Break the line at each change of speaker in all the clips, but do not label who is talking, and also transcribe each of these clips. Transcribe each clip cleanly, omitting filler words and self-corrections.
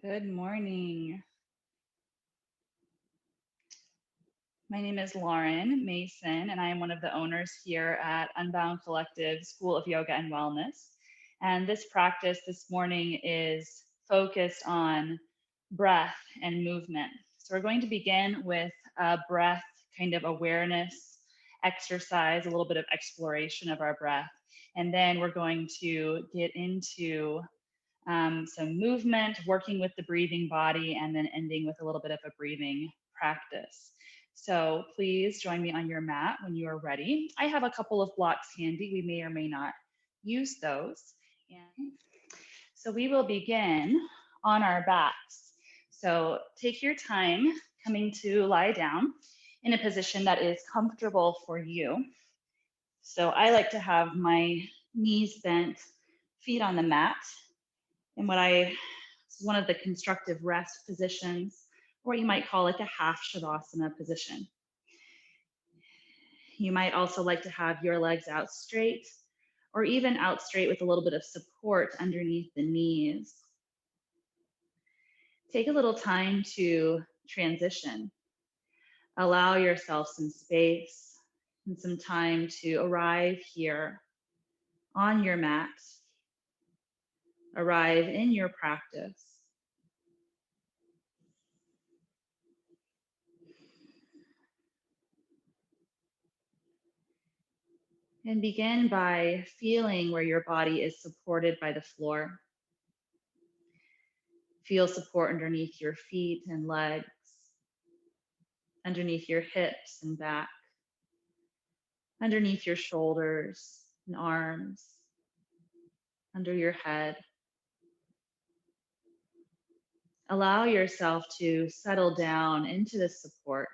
Good morning. My name is Lauren Mason, and I am one of the owners here at Unbound Collective School of Yoga and Wellness. And this practice this morning is focused on breath and movement. So we're going to begin with a breath kind of awareness exercise, a little bit of exploration of our breath. And then we're going to get into some movement, working with the breathing body, and then ending with a little bit of a breathing practice. So please join me on your mat when you are ready. I have a couple of blocks handy. We may or may not use those. And so we will begin on our backs. So take your time coming to lie down in a position that is comfortable for you. So I like to have my knees bent, feet on the mat, in what I is one of the constructive rest positions, or what you might call like a half shavasana position. You might also like to have your legs out straight, or even out straight with a little bit of support underneath the knees. Take a little time to transition. Allow yourself some space and some time to arrive here on your mat, arrive in your practice. And begin by feeling where your body is supported by the floor. Feel support underneath your feet and legs, underneath your hips and back, underneath your shoulders and arms, under your head. Allow yourself to settle down into this support.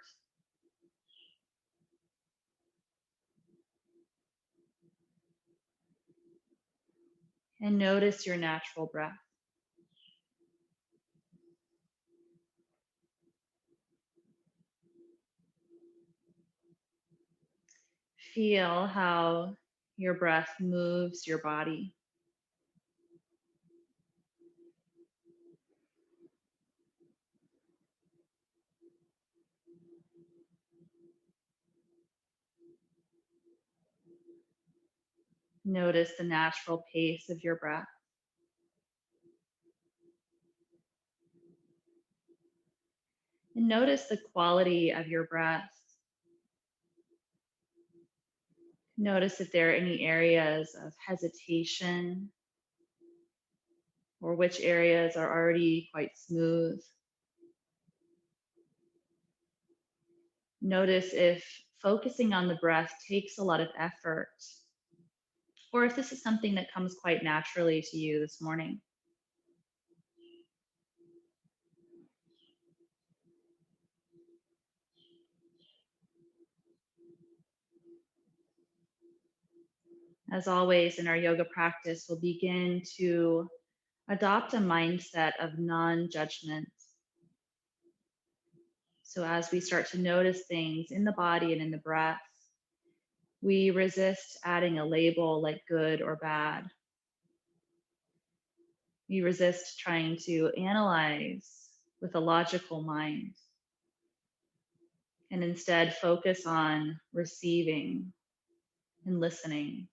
And notice your natural breath. Feel how your breath moves your body. Notice the natural pace of your breath. And notice the quality of your breath. Notice if there are any areas of hesitation or which areas are already quite smooth. Notice if focusing on the breath takes a lot of effort, or if this is something that comes quite naturally to you this morning. As always in our yoga practice, we'll begin to adopt a mindset of non-judgment. So as we start to notice things in the body and in the breath, we resist adding a label like good or bad. We resist trying to analyze with a logical mind, and instead focus on receiving and listening.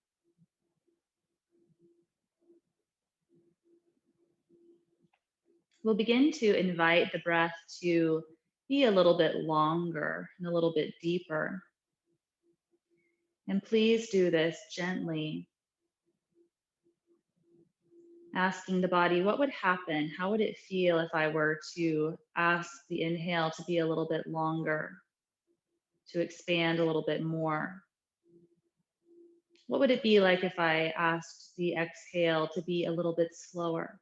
We'll begin to invite the breath to be a little bit longer and a little bit deeper. And please do this gently, asking the body, what would happen? How would it feel if I were to ask the inhale to be a little bit longer, to expand a little bit more? What would it be like if I asked the exhale to be a little bit slower?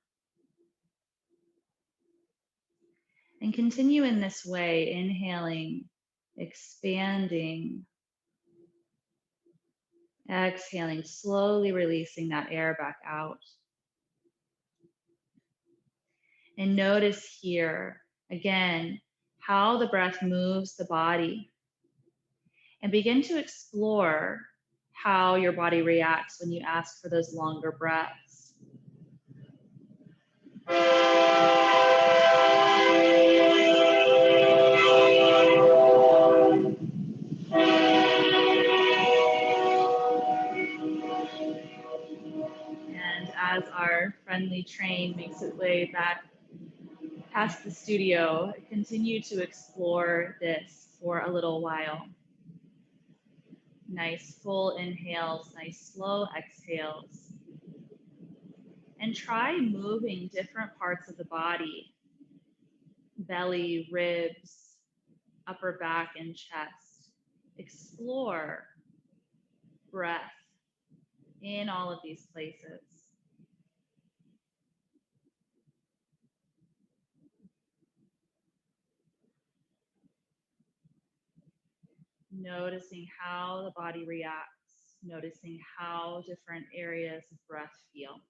And continue in this way, inhaling, expanding, exhaling, slowly releasing that air back out. And notice here, again, how the breath moves the body. And begin to explore how your body reacts when you ask for those longer breaths. as our friendly train makes its way back past the studio, continue to explore this for a little while. Nice full inhales, nice slow exhales. And try moving different parts of the body, belly, ribs, upper back, and chest. Explore breath in all of these places. Noticing how the body reacts, noticing how different areas of breath feel.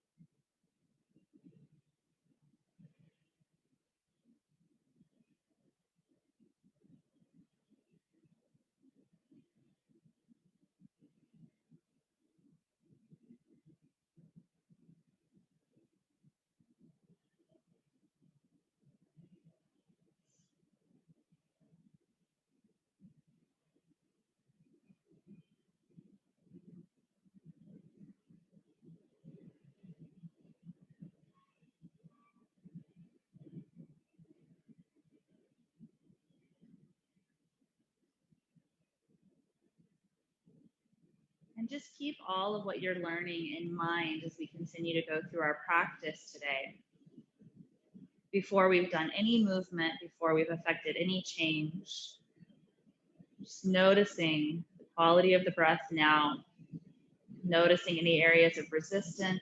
And just keep all of what you're learning in mind as we continue to go through our practice today. Before we've done any movement, before we've affected any change, just noticing the quality of the breath now, noticing any areas of resistance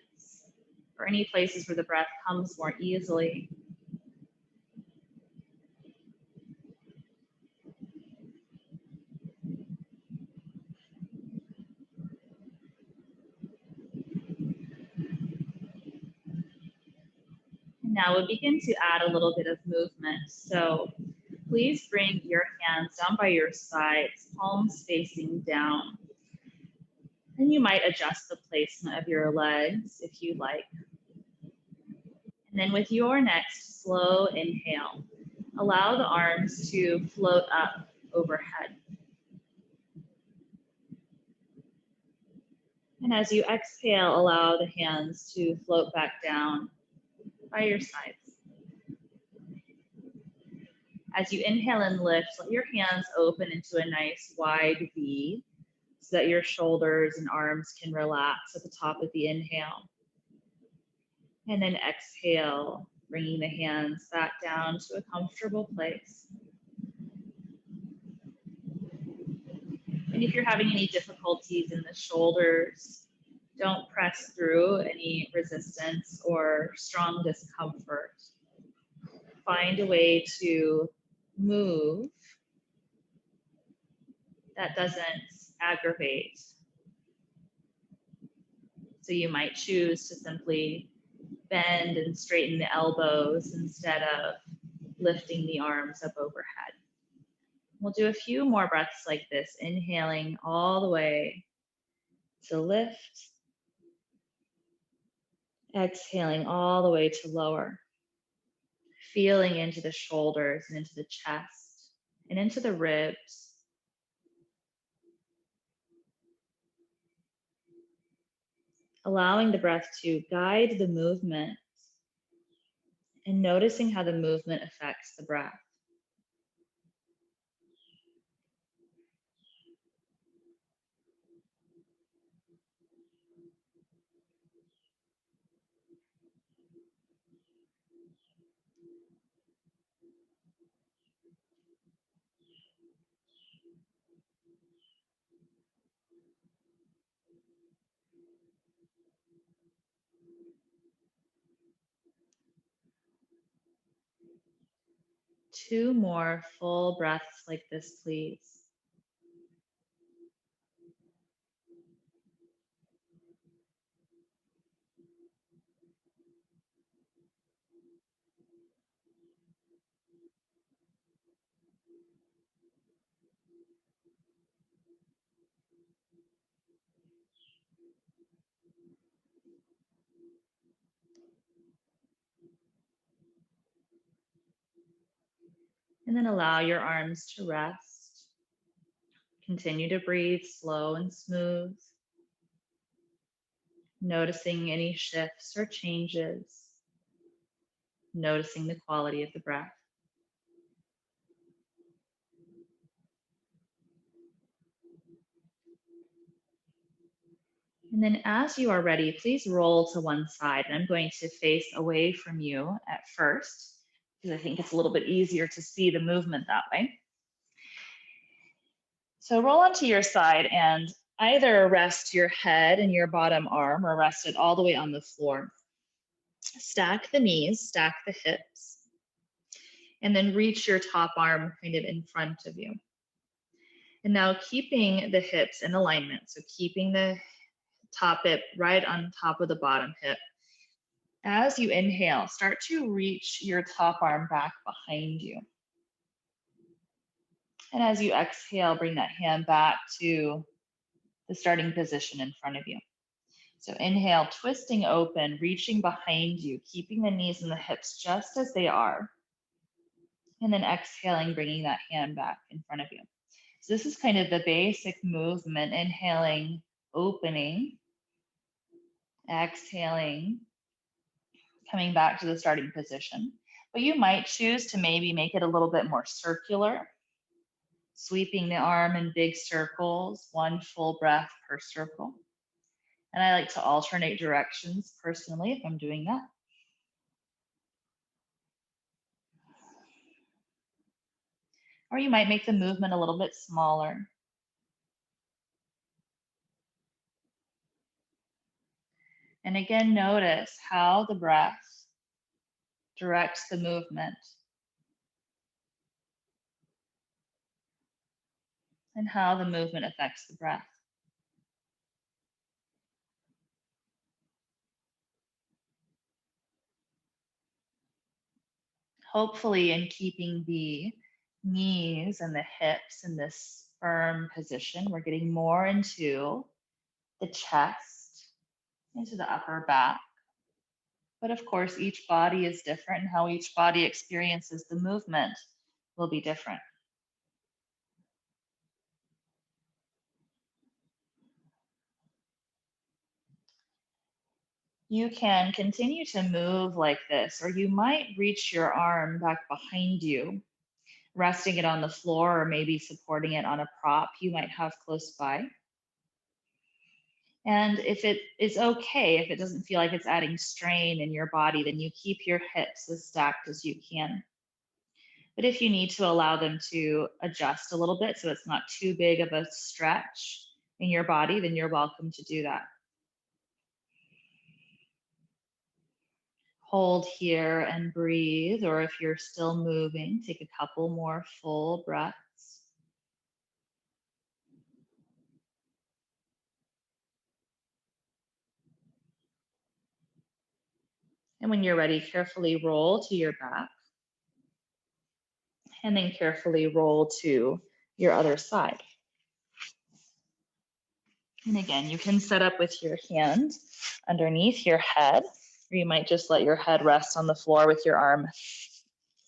or any places where the breath comes more easily. Now we'll begin to add a little bit of movement. So please bring your hands down by your sides, palms facing down. And you might adjust the placement of your legs if you like. And then with your next slow inhale, allow the arms to float up overhead. And as you exhale, allow the hands to float back down by your sides. As you inhale and lift, let your hands open into a nice wide V so that your shoulders and arms can relax at the top of the inhale. And then exhale, bringing the hands back down to a comfortable place. And if you're having any difficulties in the shoulders, don't press through any resistance or strong discomfort. Find a way to move that doesn't aggravate. So you might choose to simply bend and straighten the elbows instead of lifting the arms up overhead. We'll do a few more breaths like this, inhaling all the way to lift, exhaling all the way to lower, feeling into the shoulders and into the chest and into the ribs. Allowing the breath to guide the movement and noticing how the movement affects the breath. Two more full breaths like this, please. And then allow your arms to rest. Continue to breathe slow and smooth. noticing any shifts or changes, noticing the quality of the breath. And then as you are ready, please roll to one side. And I'm going to face away from you at first, because I think it's a little bit easier to see the movement that way. So roll onto your side and either rest your head and your bottom arm or rest it all the way on the floor. Stack the knees, stack the hips, and then reach your top arm kind of in front of you. And now keeping the hips in alignment, so keeping the top hip right on top of the bottom hip. As you inhale, start to reach your top arm back behind you. And as you exhale, bring that hand back to the starting position in front of you. So inhale, twisting open, reaching behind you, keeping the knees and the hips just as they are. And then exhaling, bringing that hand back in front of you. So this is kind of the basic movement, inhaling, opening, exhaling, coming back to the starting position. But you might choose to maybe make it a little bit more circular, sweeping the arm in big circles, one full breath per circle. And I like to alternate directions personally if I'm doing that. Or you might make the movement a little bit smaller. And again, notice how the breath directs the movement and how the movement affects the breath. Hopefully, in keeping the knees and the hips in this firm position, we're getting more into the chest, into the upper back. But of course, each body is different, and how each body experiences the movement will be different. You can continue to move like this, or you might reach your arm back behind you, resting it on the floor or maybe supporting it on a prop you might have close by. And if it is okay, if it doesn't feel like it's adding strain in your body, then you keep your hips as stacked as you can. But if you need to allow them to adjust a little bit so it's not too big of a stretch in your body, then you're welcome to do that. Hold here and breathe, or if you're still moving, take a couple more full breaths. And when you're ready, carefully roll to your back, and then carefully roll to your other side. And again, you can set up with your hand underneath your head, or you might just let your head rest on the floor with your arm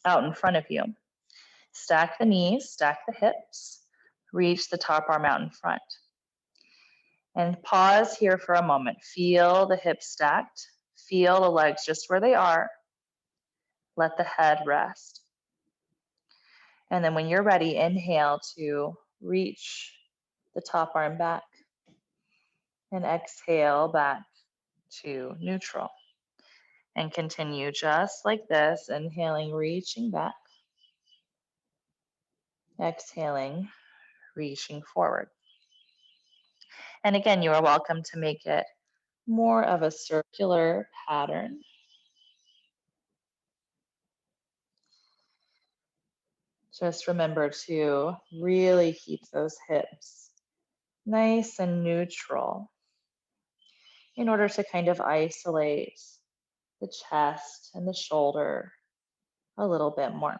out in front of you. Stack the knees, stack the hips, reach the top arm out in front. And pause here for a moment. Feel the hips stacked. Feel the legs just where they are. Let the head rest. And then when you're ready, inhale to reach the top arm back. And exhale back to neutral. And continue just like this, inhaling, reaching back. Exhaling, reaching forward. And again, you are welcome to make it more of a circular pattern. Just remember to really keep those hips nice and neutral in order to kind of isolate the chest and the shoulder a little bit more.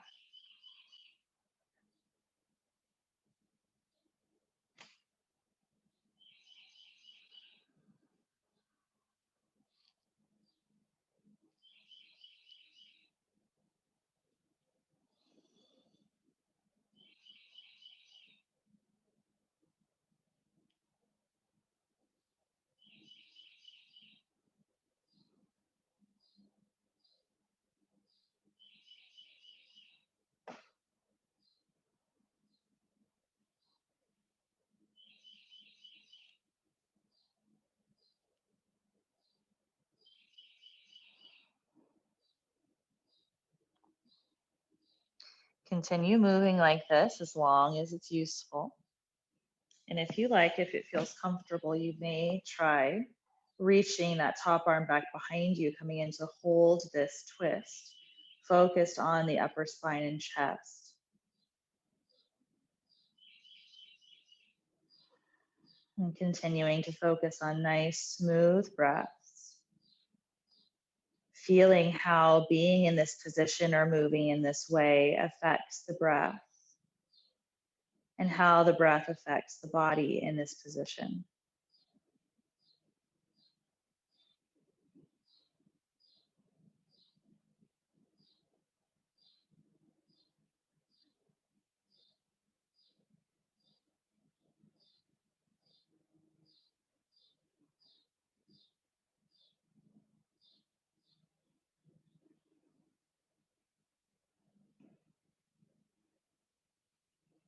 Continue moving like this as long as it's useful. And if you like, if it feels comfortable, you may try reaching that top arm back behind you, coming in to hold this twist, focused on the upper spine and chest. And continuing to focus on nice, smooth breaths. Feeling how being in this position or moving in this way affects the breath, and how the breath affects the body in this position.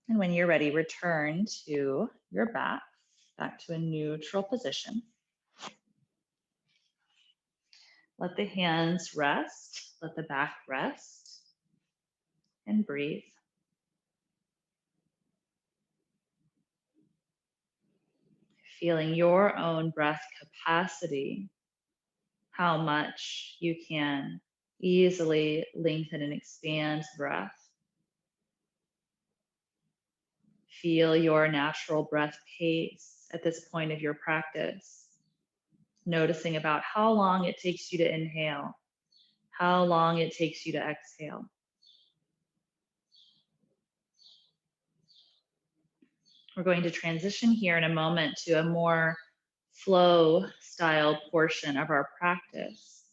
And when you're ready, return to your back to a neutral position. Let the hands rest, let the back rest, and breathe. Feeling your own breath capacity, how much you can easily lengthen and expand the breath. Feel your natural breath pace at this point of your practice, noticing about how long it takes you to inhale, how long it takes you to exhale. We're going to transition here in a moment to a more flow style portion of our practice.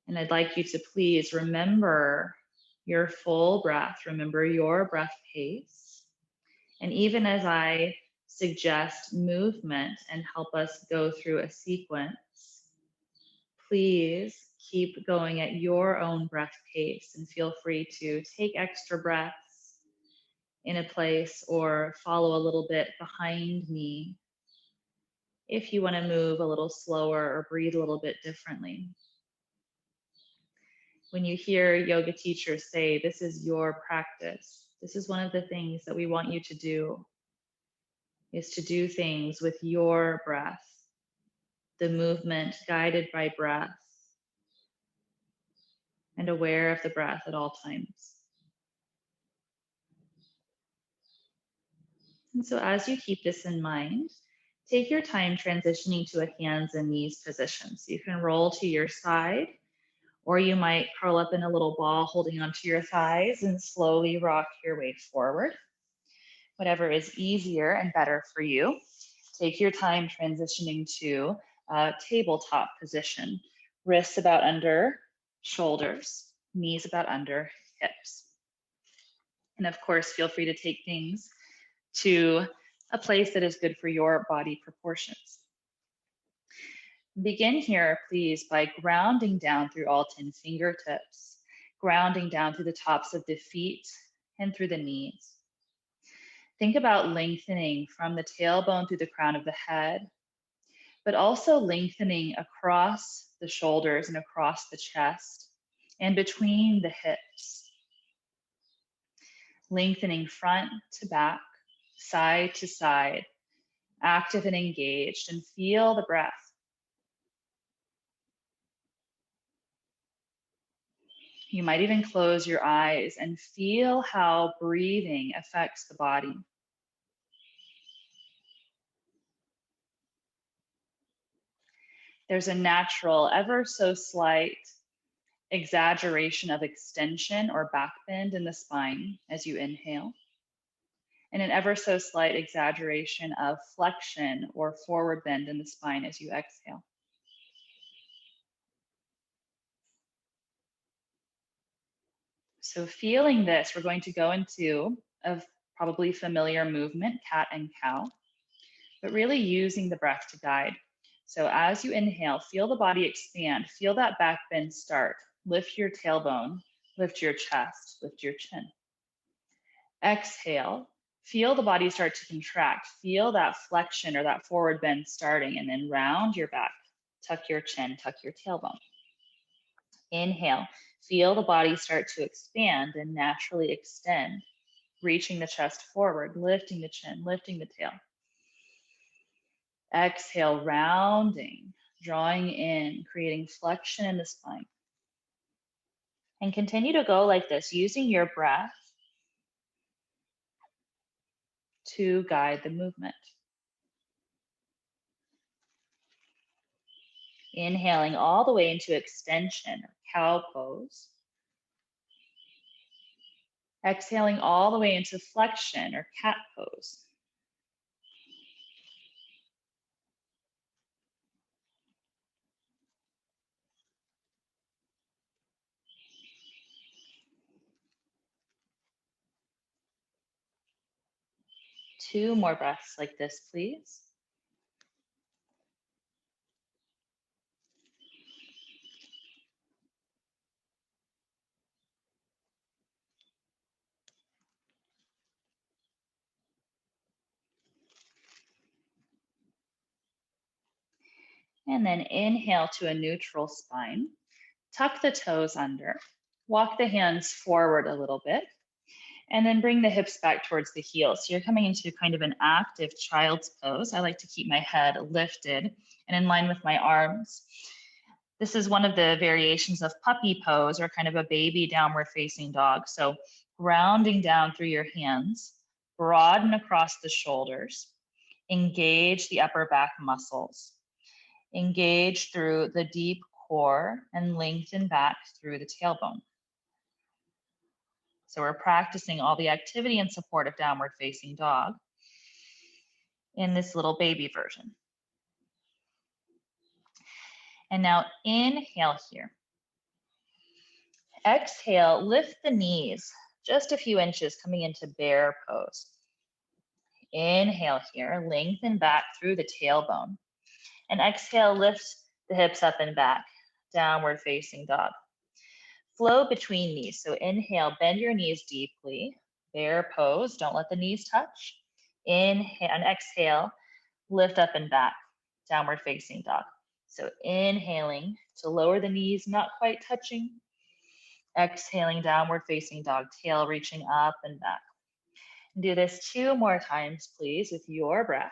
And I'd like you to please remember your full breath, remember your breath pace. And even as I suggest movement and help us go through a sequence, please keep going at your own breath pace and feel free to take extra breaths in a place or follow a little bit behind me if you want to move a little slower or breathe a little bit differently. When you hear yoga teachers say, this is your practice, this is one of the things that we want you to do, is to do things with your breath, the movement guided by breath, and aware of the breath at all times. And so as you keep this in mind, take your time transitioning to a hands and knees position. So you can roll to your side, or you might curl up in a little ball holding onto your thighs and slowly rock your way forward. Whatever is easier and better for you. Take your time transitioning to a tabletop position. Wrists about under shoulders, knees about under hips. And of course, feel free to take things to a place that is good for your body proportions. Begin here, please, by grounding down through all 10 fingertips, grounding down through the tops of the feet and through the knees. Think about lengthening from the tailbone through the crown of the head, but also lengthening across the shoulders and across the chest and between the hips. Lengthening front to back, side to side, active and engaged, and feel the breath. You might even close your eyes and feel how breathing affects the body. There's a natural, ever so slight exaggeration of extension or back bend in the spine as you inhale, and an ever so slight exaggeration of flexion or forward bend in the spine as you exhale. So feeling this, we're going to go into a probably familiar movement, cat and cow, but really using the breath to guide. So as you inhale, feel the body expand, feel that back bend start. Lift your tailbone, lift your chest, lift your chin. Exhale, feel the body start to contract, feel that flexion or that forward bend starting, and then round your back, tuck your chin, tuck your tailbone. Inhale, Feel the body start to expand and naturally extend, reaching the chest forward, lifting the chin, lifting the tail. Exhale, rounding, drawing in, creating flexion in the spine. And continue to go like this, using your breath to guide the movement. Inhaling all the way into extension, or cow pose. Exhaling all the way into flexion, or cat pose. Two more breaths like this, please. And then inhale to a neutral spine. Tuck the toes under. Walk the hands forward a little bit. And then bring the hips back towards the heels. So you're coming into kind of an active child's pose. I like to keep my head lifted and in line with my arms. This is one of the variations of puppy pose, or kind of a baby downward facing dog. So grounding down through your hands, broaden across the shoulders, engage the upper back muscles, engage through the deep core, and lengthen back through the tailbone. So we're practicing all the activity and support of downward facing dog in this little baby version. And now inhale here. Exhale, lift the knees just a few inches, coming into bear pose. Inhale here, lengthen back through the tailbone. And exhale, lift the hips up and back, downward facing dog. Flow between knees. So inhale, bend your knees deeply. Bear pose, don't let the knees touch. Inhale and exhale, lift up and back, downward facing dog. So inhaling to lower the knees, not quite touching. Exhaling, downward facing dog, tail reaching up and back. Do this 2 more times, please, with your breath.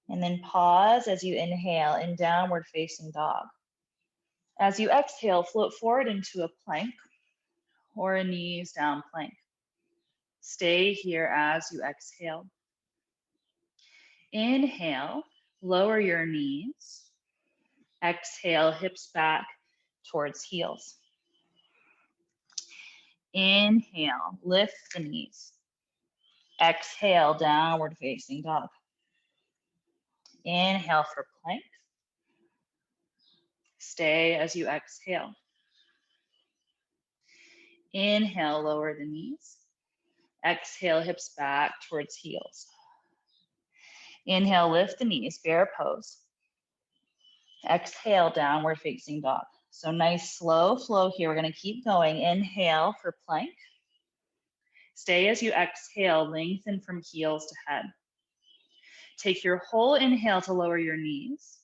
And then pause as you inhale in downward facing dog. As you exhale, float forward into a plank or a knees down plank. Stay here as you exhale. Inhale, lower your knees. Exhale, hips back towards heels. Inhale, lift the knees. Exhale, downward facing dog. Inhale for plank. Stay as you exhale. Inhale, lower the knees. Exhale, hips back towards heels. Inhale, lift the knees, bear pose. Exhale, downward facing dog. So nice slow flow here. We're going to keep going. Inhale for plank. Stay as you exhale, lengthen from heels to head. Take your whole inhale to lower your knees,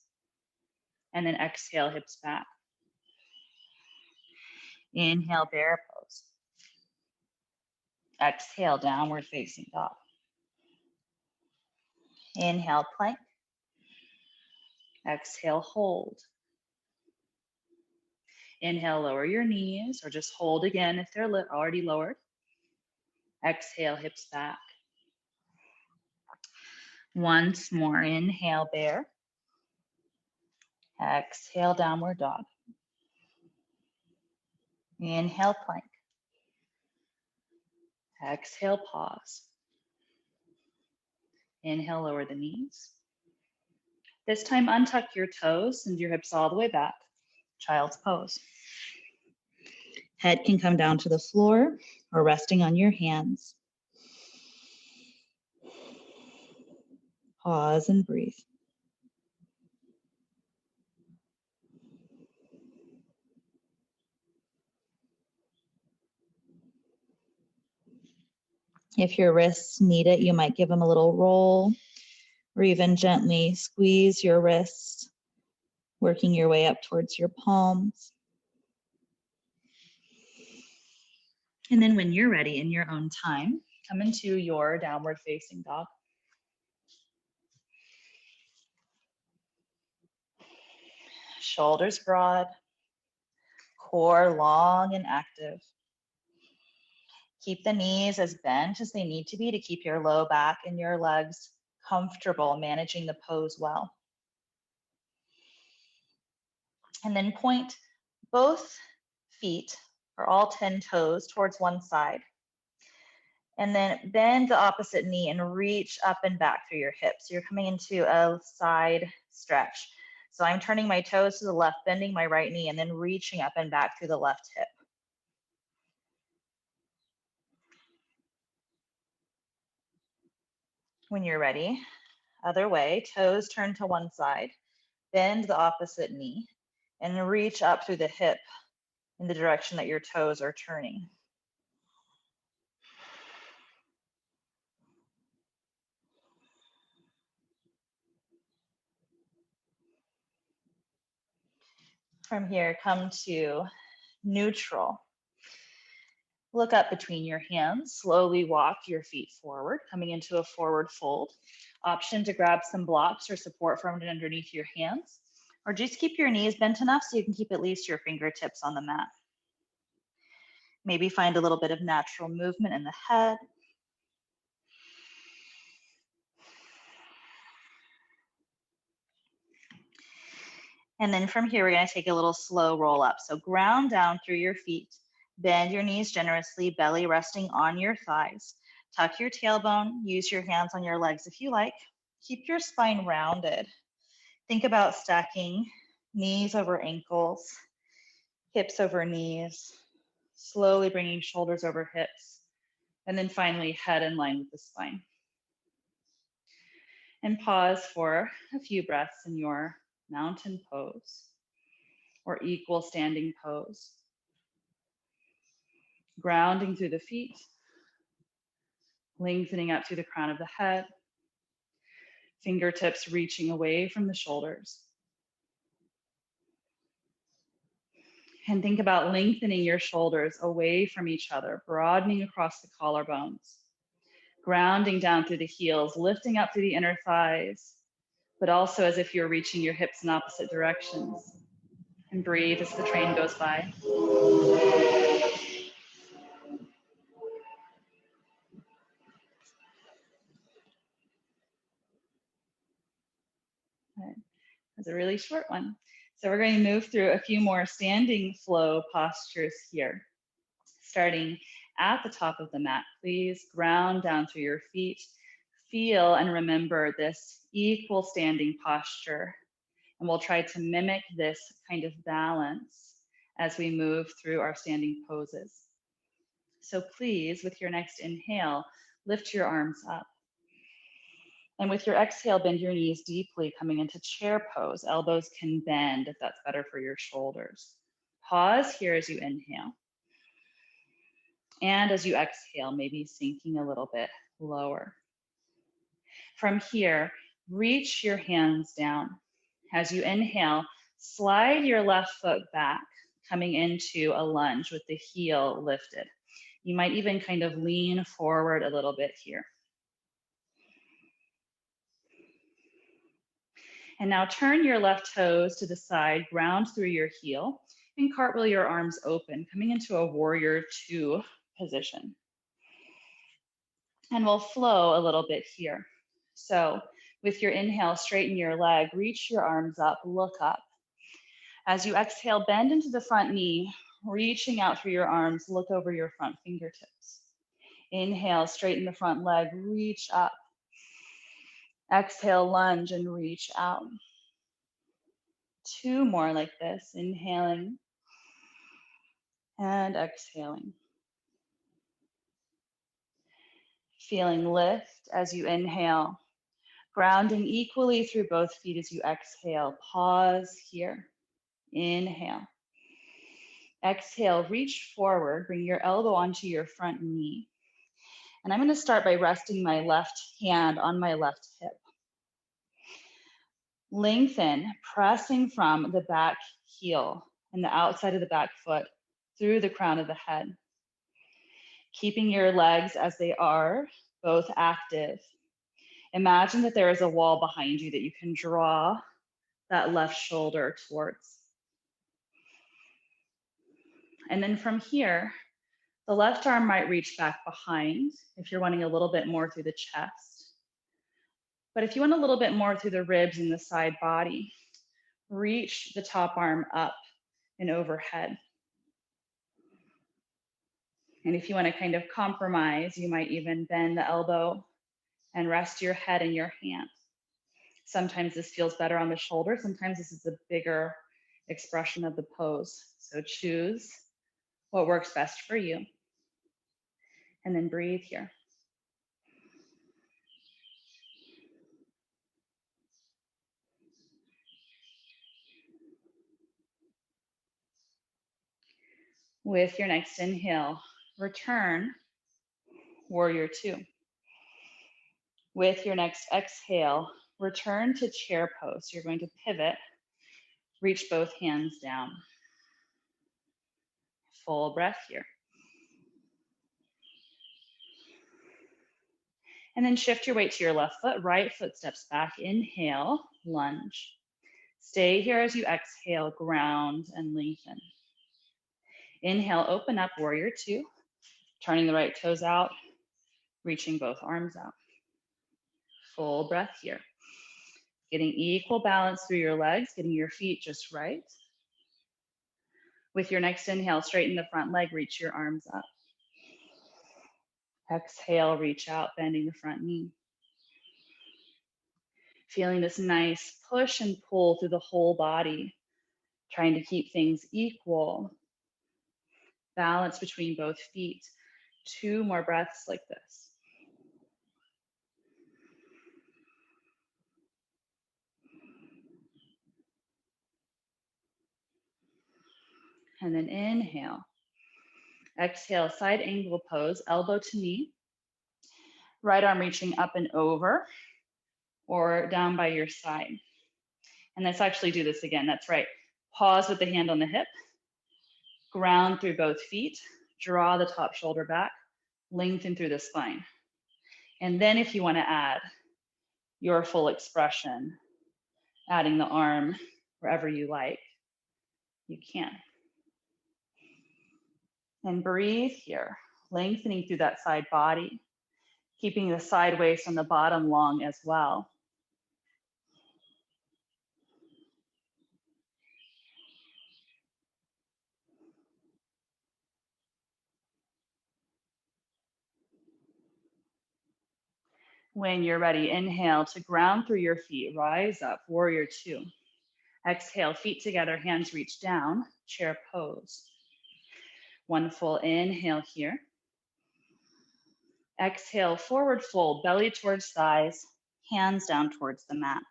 and then exhale, hips back. Inhale, bear pose. Exhale, downward facing dog. Inhale, plank. Exhale, hold. Inhale, lower your knees, or just hold again if they're already lowered. Exhale, hips back. Once more, inhale, bear. Exhale, downward dog. Inhale, plank. Exhale, pause. Inhale, lower the knees. This time, untuck your toes, send your hips all the way back. Child's pose. Head can come down to the floor or resting on your hands. Pause and breathe.
If your wrists need it, you might give them a little roll or even gently squeeze your wrists, working your way up towards your palms. And then when you're ready in your own time, come into your downward facing dog. Shoulders broad, core long and active. Keep the knees as bent as they need to be to keep your low back and your legs comfortable, managing the pose well. And then point both feet, or all 10 toes, towards one side. And then bend the opposite knee and reach up and back through your hips. You're coming into a side stretch. So I'm turning my toes to the left, bending my right knee, and then reaching up and back through the left hip. When you're ready, other way, toes turn to one side, bend the opposite knee, and reach up through the hip in the direction that your toes are turning. From here, come to neutral. Look up between your hands, slowly walk your feet forward, coming into a forward fold. Option to grab some blocks or support from underneath your hands, or just keep your knees bent enough so you can keep at least your fingertips on the mat. Maybe find a little bit of natural movement in the head. And then from here, we're going to take a little slow roll up. So ground down through your feet. Bend your knees generously, belly resting on your thighs. Tuck your tailbone, use your hands on your legs if you like. Keep your spine rounded. Think about stacking knees over ankles, hips over knees, slowly bringing shoulders over hips, and then finally head in line with the spine. And pause for a few breaths in your mountain pose or equal standing pose. Grounding through the feet, lengthening up through the crown of the head, fingertips reaching away from the shoulders. And think about lengthening your shoulders away from each other, broadening across the collarbones, grounding down through the heels, lifting up through the inner thighs, but also as if you're reaching your hips in opposite directions. And breathe as the train goes by. That's a really short one. So we're going to move through a few more standing flow postures here. Starting at the top of the mat, please ground down through your feet. Feel and remember this equal standing posture. And we'll try to mimic this kind of balance as we move through our standing poses. So please, with your next inhale, lift your arms up. And with your exhale, bend your knees deeply, coming into chair pose. Elbows can bend if that's better for your shoulders. Pause here as you inhale. And as you exhale, maybe sinking a little bit lower. From here, reach your hands down. As you inhale, slide your left foot back, coming into a lunge with the heel lifted. You might even kind of lean forward a little bit here. And now turn your left toes to the side, ground through your heel, and cartwheel your arms open, coming into a warrior two position. And we'll flow a little bit here. So with your inhale, straighten your leg, reach your arms up, look up. As you exhale, bend into the front knee, reaching out through your arms, look over your front fingertips. Inhale, straighten the front leg, reach up. Exhale, lunge and reach out. Two more like this, inhaling and exhaling. Feeling lift as you inhale, grounding equally through both feet as you exhale. Pause here. Inhale. Exhale, reach forward, bring your elbow onto your front knee.
And I'm going to start by resting my left hand on my left hip. Lengthen, pressing from the back heel and the outside of the back foot through the crown of the head. Keeping your legs as they are, both active. Imagine that there is a wall behind you that you can draw that left shoulder towards. And then from here, the left arm might reach back behind if you're wanting a little bit more through the chest. But if you want a little bit more through the ribs and the side body, reach the top arm up and overhead. And if you want to kind of compromise, you might even bend the elbow and rest your head in your hand. Sometimes this feels better on the shoulder. Sometimes this is a bigger expression of the pose. So choose what works best for you. And then breathe here. With your next inhale, return, warrior two. With your next exhale, return to chair pose. You're going to pivot, reach both hands down. Full breath here. And then shift your weight to your left foot, right foot steps back. Inhale, lunge. Stay here as you exhale, ground and lengthen. Inhale, open up, warrior two. Turning the right toes out, reaching both arms out. Full breath here. Getting equal balance through your legs, getting your feet just right. With your next inhale, straighten the front leg, reach your arms up. Exhale, reach out, bending the front knee. Feeling this nice push and pull through the whole body, trying to keep things equal. Balance between both feet. 2 more breaths like this. And then inhale. Exhale, side angle pose, elbow to knee. Right arm reaching up and over or down by your side. And let's actually do this again. That's right. Pause with the hand on the hip. Ground through both feet. Draw the top shoulder back. Lengthen through the spine. And then if you want to add your full expression, adding the arm wherever you like, you can. And breathe here, lengthening through that side body, keeping the side waist on the bottom long as well. When you're ready, inhale to ground through your feet, rise up, warrior two. Exhale, feet together, hands reach down, chair pose. One full inhale here. Exhale, forward fold, belly towards thighs, hands down towards the mat.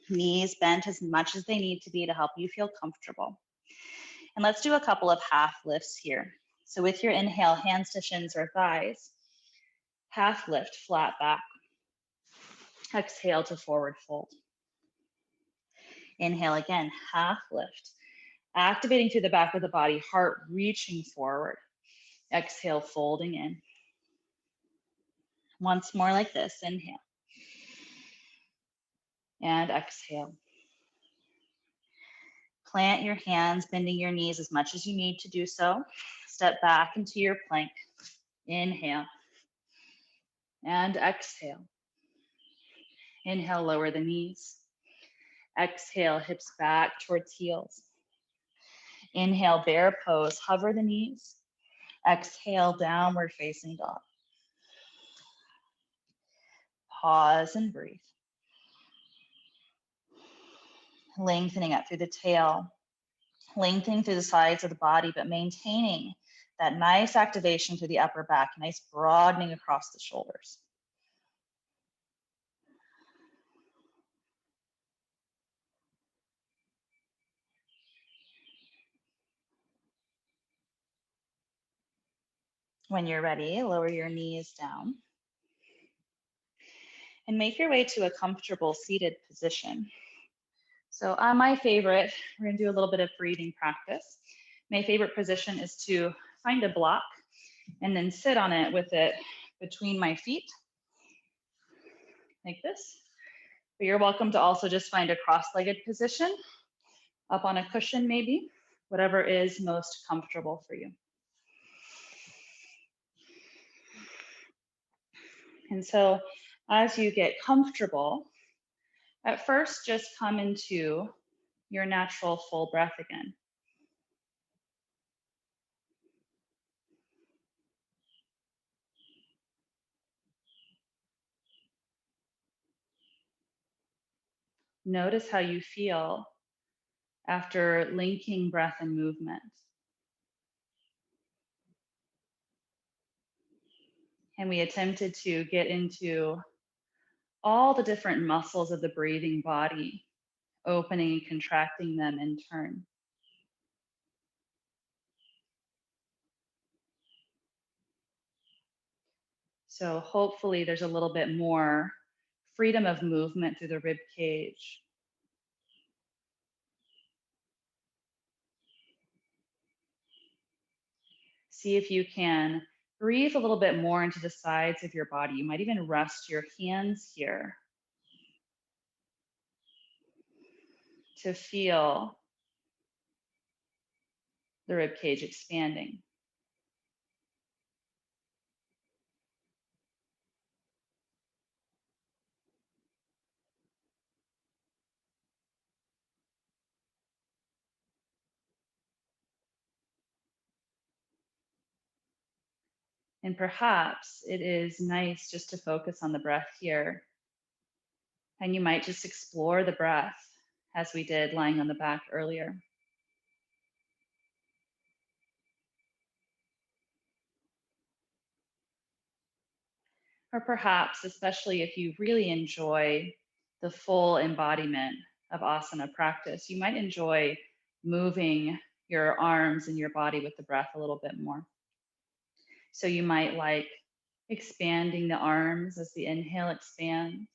Knees bent as much as they need to be to help you feel comfortable. And let's do a couple of half lifts here. So with your inhale, hands to shins or thighs. Half lift, flat back. Exhale to forward fold. Inhale again, half lift. Activating through the back of the body, heart reaching forward. Exhale, folding in. Once more like this, inhale. And exhale. Plant your hands, bending your knees as much as you need to do so. Step back into your plank. Inhale. And exhale. Inhale, lower the knees. Exhale, hips back towards heels. Inhale, bear pose, hover the knees. Exhale, downward facing dog. Pause and breathe. Lengthening up through the tail, lengthening through the sides of the body, but maintaining that nice activation through the upper back, nice broadening across the shoulders. When you're ready, lower your knees down. and make your way to a comfortable seated position. So my favorite, we're gonna do a little bit of breathing practice. My favorite position is to find a block and then sit on it with it between my feet, like this. But you're welcome to also just find a cross-legged position, up on a cushion maybe, whatever is most comfortable for you. And so as you get comfortable, at first just come into your natural full breath again. Notice how you feel after linking breath and movement. And we attempted to get into all the different muscles of the breathing body, opening and contracting them in turn. So hopefully there's a little bit more freedom of movement through the rib cage. See if you can breathe a little bit more into the sides of your body. You might even rest your hands here to feel the rib cage expanding. And perhaps it is nice just to focus on the breath here. And you might just explore the breath as we did lying on the back earlier. Or perhaps, especially if you really enjoy the full embodiment of asana practice, you might enjoy moving your arms and your body with the breath a little bit more. So you might like expanding the arms as the inhale expands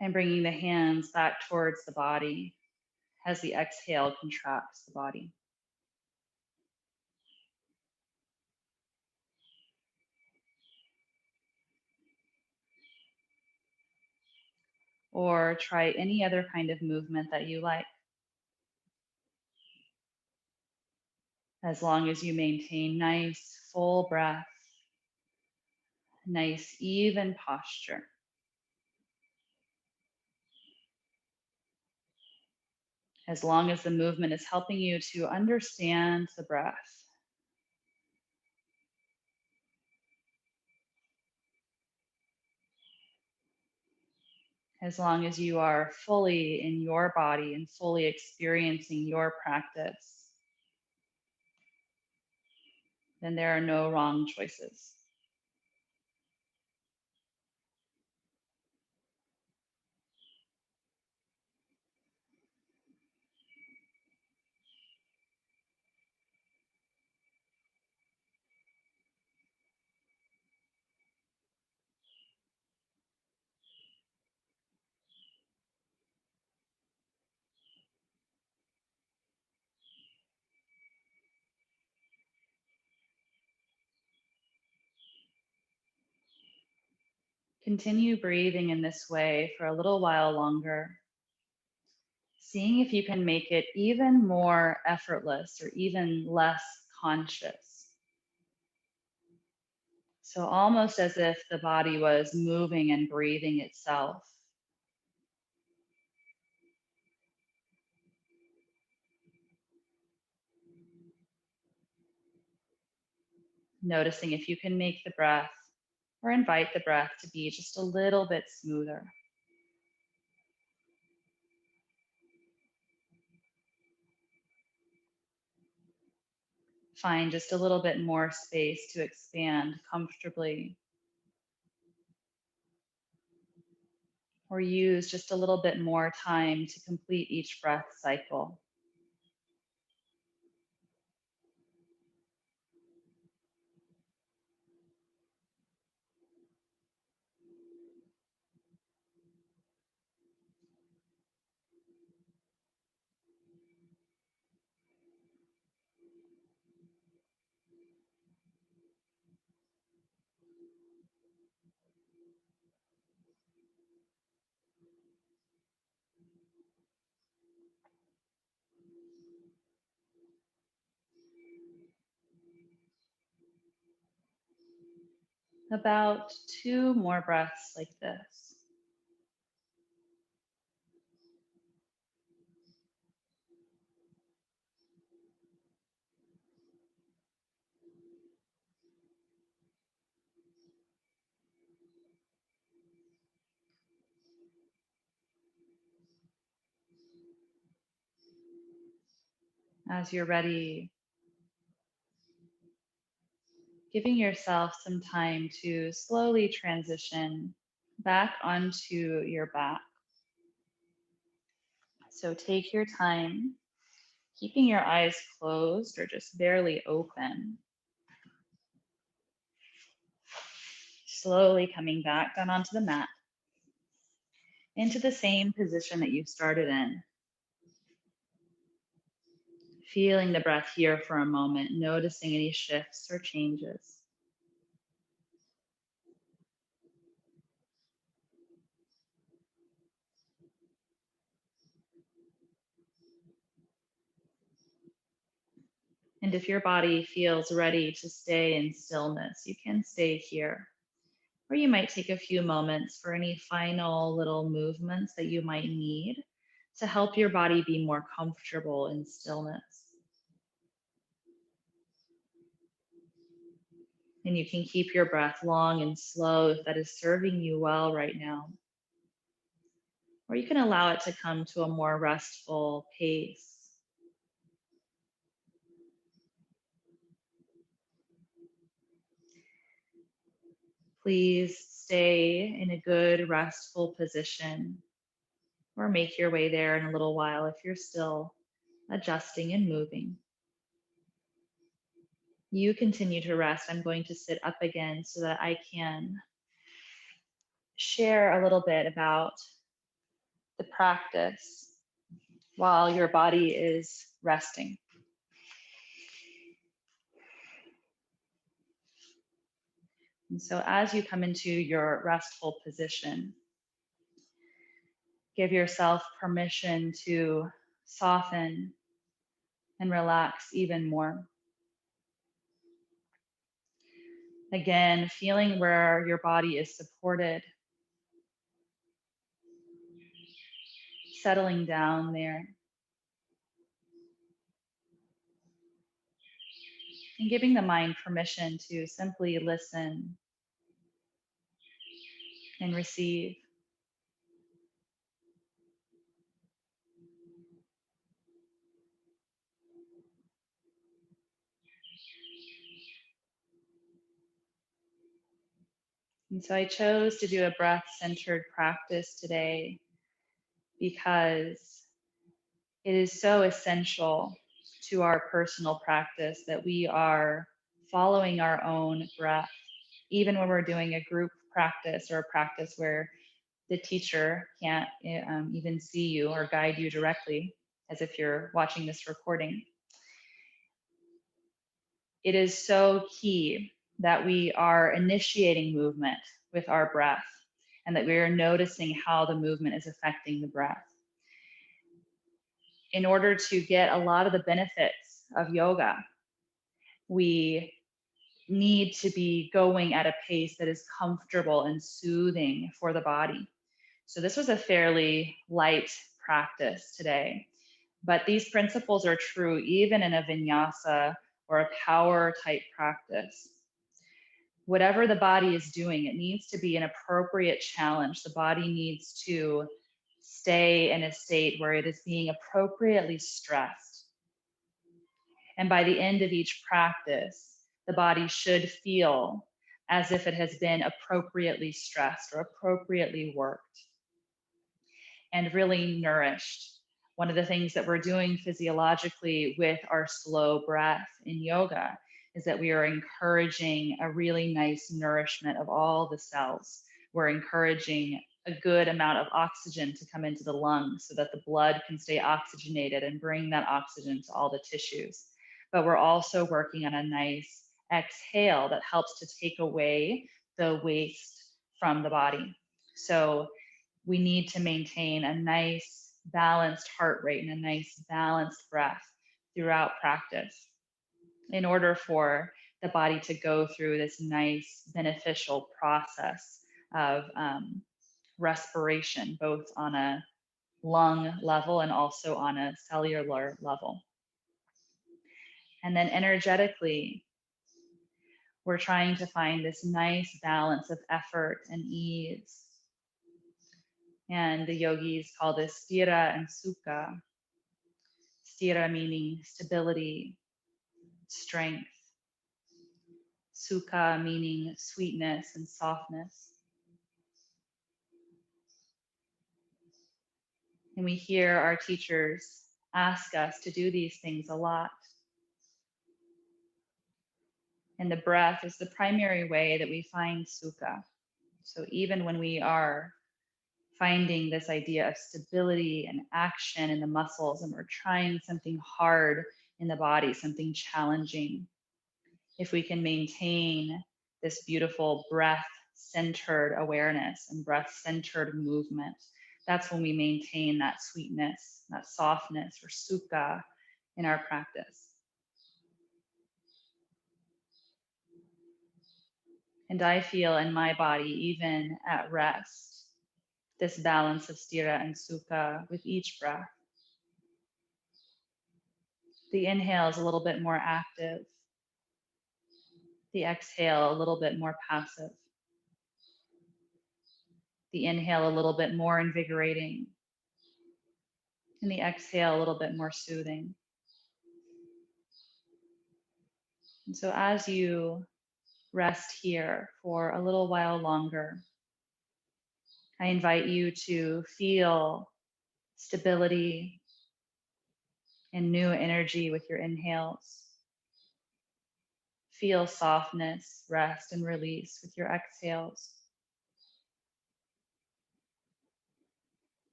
and bringing the hands back towards the body as the exhale contracts the body. Or try any other kind of movement that you like, as long as you maintain nice full breath, nice even posture. As long as the movement is helping you to understand the breath. As long as you are fully in your body and fully experiencing your practice, then there are no wrong choices. Continue breathing in this way for a little while longer, seeing if you can make it even more effortless or even less conscious. So almost as if the body was moving and breathing itself. Noticing if you can make the breath or invite the breath to be just a little bit smoother. Find just a little bit more space to expand comfortably. Or use just a little bit more time to complete each breath cycle. About 2 more breaths like this. As you're ready, giving yourself some time to slowly transition back onto your back. So take your time, keeping your eyes closed or just barely open. Slowly coming back down onto the mat, into the same position that you started in. Feeling the breath here for a moment, noticing any shifts or changes. And if your body feels ready to stay in stillness, you can stay here. Or you might take a few moments for any final little movements that you might need to help your body be more comfortable in stillness. And you can keep your breath long and slow if that is serving you well right now. Or you can allow it to come to a more restful pace. Please stay in a good, restful position, or make your way there in a little while if you're still adjusting and moving. You continue to rest. I'm going to sit up again so that I can share a little bit about the practice while your body is resting. And so, as you come into your restful position, give yourself permission to soften and relax even more. Again, feeling where your body is supported, settling down there, and giving the mind permission to simply listen and receive. And so I chose to do a breath centered practice today because it is so essential to our personal practice that we are following our own breath, even when we're doing a group practice or a practice where the teacher can't even see you or guide you directly, as if you're watching this recording. It is so key that we are initiating movement with our breath and that we are noticing how the movement is affecting the breath. In order to get a lot of the benefits of yoga, we need to be going at a pace that is comfortable and soothing for the body. So this was a fairly light practice today, but these principles are true even in a vinyasa or a power type practice. Whatever the body is doing, it needs to be an appropriate challenge. The body needs to stay in a state where it is being appropriately stressed. And by the end of each practice, the body should feel as if it has been appropriately stressed or appropriately worked and really nourished. One of the things that we're doing physiologically with our slow breath in yoga is that we are encouraging a really nice nourishment of all the cells. We're encouraging a good amount of oxygen to come into the lungs so that the blood can stay oxygenated and bring that oxygen to all the tissues. But we're also working on a nice exhale that helps to take away the waste from the body. So we need to maintain a nice balanced heart rate and a nice balanced breath throughout practice in order for the body to go through this nice beneficial process of respiration, both on a lung level and also on a cellular level. And then energetically, we're trying to find this nice balance of effort and ease. And the yogis call this sthira and sukha. Sthira meaning stability, strength. Sukha meaning sweetness and softness. And we hear our teachers ask us to do these things a lot. And the breath is the primary way that we find sukha. So even when we are finding this idea of stability and action in the muscles, and we're trying something hard in the body, something challenging, if we can maintain this beautiful breath centered awareness and breath centered movement, that's when we maintain that sweetness, that softness, or sukha in our practice. And I feel in my body, even at rest, this balance of sthira and sukha with each breath. The inhale is a little bit more active. The exhale a little bit more passive. The inhale a little bit more invigorating. And the exhale a little bit more soothing. And so as you rest here for a little while longer, I invite you to feel stability and new energy with your inhales. Feel softness, rest, and release with your exhales.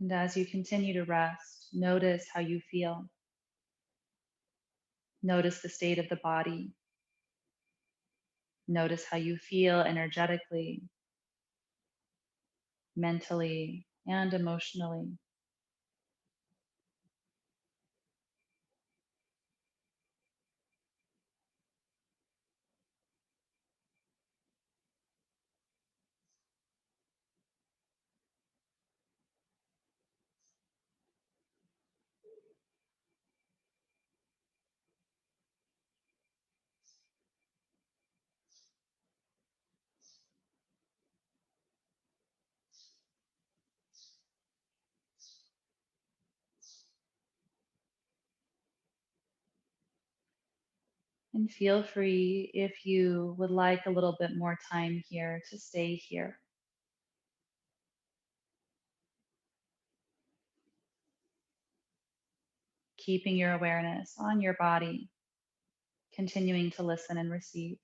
And as you continue to rest, notice how you feel. Notice the state of the body. Notice how you feel energetically, mentally, and emotionally. And feel free, if you would like a little bit more time here, to stay here. Keeping your awareness on your body, continuing to listen and receive.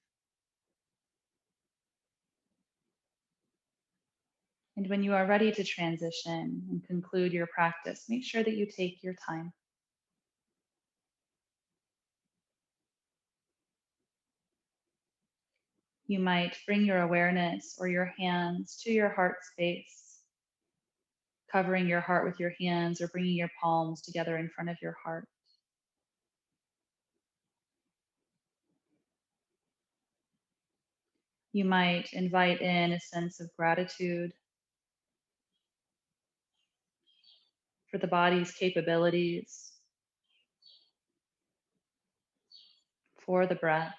And when you are ready to transition and conclude your practice, make sure that you take your time. You might bring your awareness or your hands to your heart space, covering your heart with your hands or bringing your palms together in front of your heart. You might invite in a sense of gratitude for the body's capabilities, for the breath,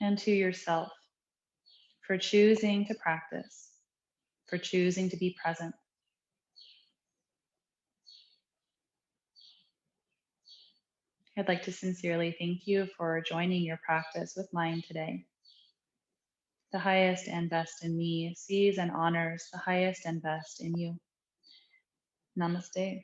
and to yourself for choosing to practice, for choosing to be present. I'd like to sincerely thank you for joining your practice with mine today. the highest and best in me, sees and honors the highest and best in you. Namaste.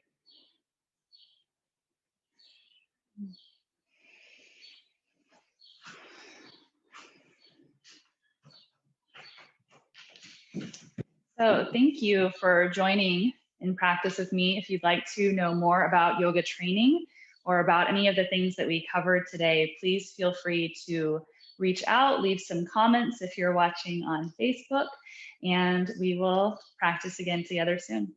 So thank you for joining in practice with me. If you'd like to know more about yoga training or about any of the things that we covered today, please feel free to reach out, leave some comments if you're watching on Facebook, and we will practice again together soon.